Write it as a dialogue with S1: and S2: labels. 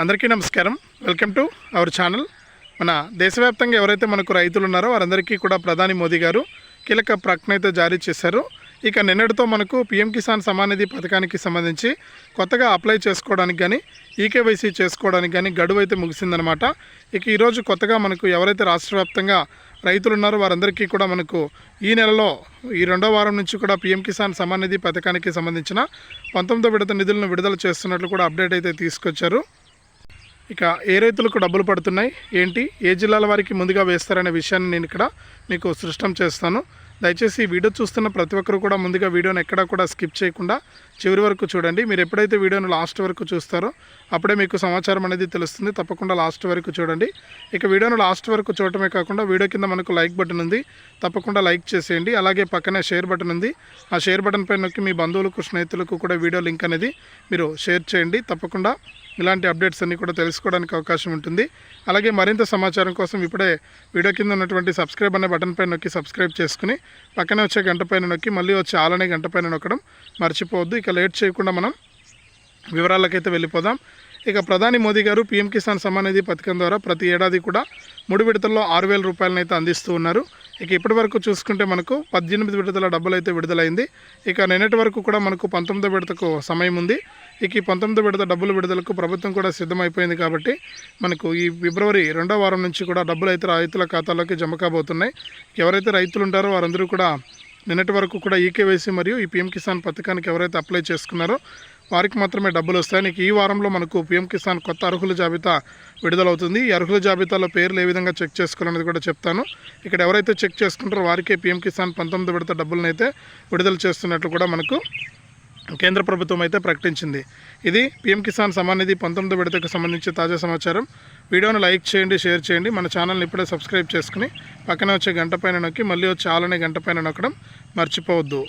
S1: అందరికీ నమస్కారం. Welcome to our channel. మన దేశవ్యాప్తంగా ఎవరైతే మనకు రైతులు ఉన్నారో వారందరికీ కూడా ప్రధాని మోదీ గారు కీలక ప్రకటన అయితే జారీ చేశారు. ఇక నిన్నటితో మనకు పీఎం కిసాన్ సమ్మాన్ నిధి పథకానికి సంబంధించి కొత్తగా అప్లై చేసుకోవడానికి కానీ ఈకేవైసీ చేసుకోవడానికి కానీ గడువు అయితే ముగిసిందనమాట. ఇక ఈరోజు కొత్తగా మనకు ఎవరైతే రాష్ట్ర వ్యాప్తంగా రైతులు ఉన్నారో వారందరికీ కూడా మనకు ఈ నెలలో ఈ రెండో వారం నుంచి కూడా పీఎం కిసాన్ సమ్మాన్ నిధి పథకానికి సంబంధించిన 19వ విడత నిధులను విడుదల చేస్తున్నట్లు కూడా అప్డేట్ అయితే తీసుకొచ్చారు. ఇక ఏ రైతులకు డబ్బులు పడుతున్నాయి ఏంటి, ఏ జిల్లాల వారికి ముందుగా వేస్తారనే విషయాన్ని నేను ఇక్కడ మీకు స్పష్టం చేస్తాను. దయచేసి ఈ వీడియో చూస్తున్న ప్రతి ఒక్కరు కూడా ముందుగా వీడియోని ఎక్కడా కూడా స్కిప్ చేయకుండా చివరి వరకు చూడండి. మీరు ఎప్పుడైతే వీడియోను లాస్ట్ వరకు చూస్తారో అప్పుడే మీకు సమాచారం అనేది తెలుస్తుంది. తప్పకుండా లాస్ట్ వరకు చూడండి. ఇక వీడియోను లాస్ట్ వరకు చూడటమే కాకుండా వీడియో కింద మనకు లైక్ బటన్ ఉంది, తప్పకుండా లైక్ చేసేయండి. అలాగే పక్కనే షేర్ బటన్ ఉంది, ఆ షేర్ బటన్ పైన నొక్కి మీ బంధువులకు స్నేహితులకు కూడా వీడియో లింక్ అనేది మీరు షేర్ చేయండి. తప్పకుండా ఇలాంటి అప్డేట్స్ అన్నీ కూడా తెలుసుకోవడానికి అవకాశం ఉంటుంది. అలాగే మరింత సమాచారం కోసం ఇప్పుడే వీడియో కింద ఉన్నటువంటి సబ్స్క్రైబ్ అనే బటన్ పైన నొక్కి సబ్స్క్రైబ్ చేసుకుని పక్కనే వచ్చే గంట పైన నొక్కి మళ్ళీ వచ్చే ఆల్ అనే గంట పైన నొక్కడం మర్చిపోవద్దు. ఇక లేట్ చేయకుండా మనం వివరాలకైతే వెళ్ళిపోదాం. ఇక ప్రధాని మోదీ గారు పీఎం కిసాన్ సమ్మాన్ నిధి పథకం ద్వారా ప్రతి ఏడాది కూడా 3 విడతల్లో 6,000 రూపాయలను అయితే అందిస్తూ ఉన్నారు. ఇక ఇప్పటి వరకు చూసుకుంటే మనకు 18 విడతల డబ్బులు అయితే విడుదలైంది. ఇక నిన్నటి వరకు కూడా మనకు 19వ విడతకు సమయం ఉంది. ఇక ఈ 19వ విడత డబ్బుల విడుదలకు ప్రభుత్వం కూడా సిద్ధమైపోయింది కాబట్టి మనకు ఈ ఫిబ్రవరి 2వ వారం నుంచి కూడా డబ్బులు అయితే రైతుల ఖాతాలోకి జమ కాబోతున్నాయి. ఎవరైతే రైతులు ఉంటారో వారందరూ కూడా నిన్నటి వరకు కూడా ఈకేవైసీ మరియు ఈ పీఎం కిసాన్ పథకానికి ఎవరైతే అప్లై చేసుకున్నారో వారికి మాత్రమే డబ్బులు వస్తాయి. నీకు ఈ వారంలో మనకు పీఎం కిసాన్ కొత్త అర్హుల జాబితా విడుదలవుతుంది. ఈ అర్హుల జాబితాలో పేర్లు ఏ విధంగా చెక్ చేసుకోవాలనేది కూడా చెప్తాను. ఇక్కడ ఎవరైతే చెక్ చేసుకుంటారో వారికే పీఎం కిసాన్ 19వ విడత డబ్బులను అయితే విడుదల చేస్తున్నట్లు కూడా మనకు కేంద్ర ప్రభుత్వం అయితే ప్రకటించింది. ఇది పీఎం కిసాన్ సమ్మాన్ నిధి 19వ విడతకు సంబంధించి తాజా సమాచారం. వీడియోను లైక్ చేయండి, షేర్ చేయండి. మన ఛానల్ని ఇప్పుడే సబ్స్క్రైబ్ చేసుకుని పక్కన వచ్చే గంట పైన నొక్కి మళ్ళీ వచ్చే ఆల్ అనే గంట పైన నొక్కడం మర్చిపోవద్దు.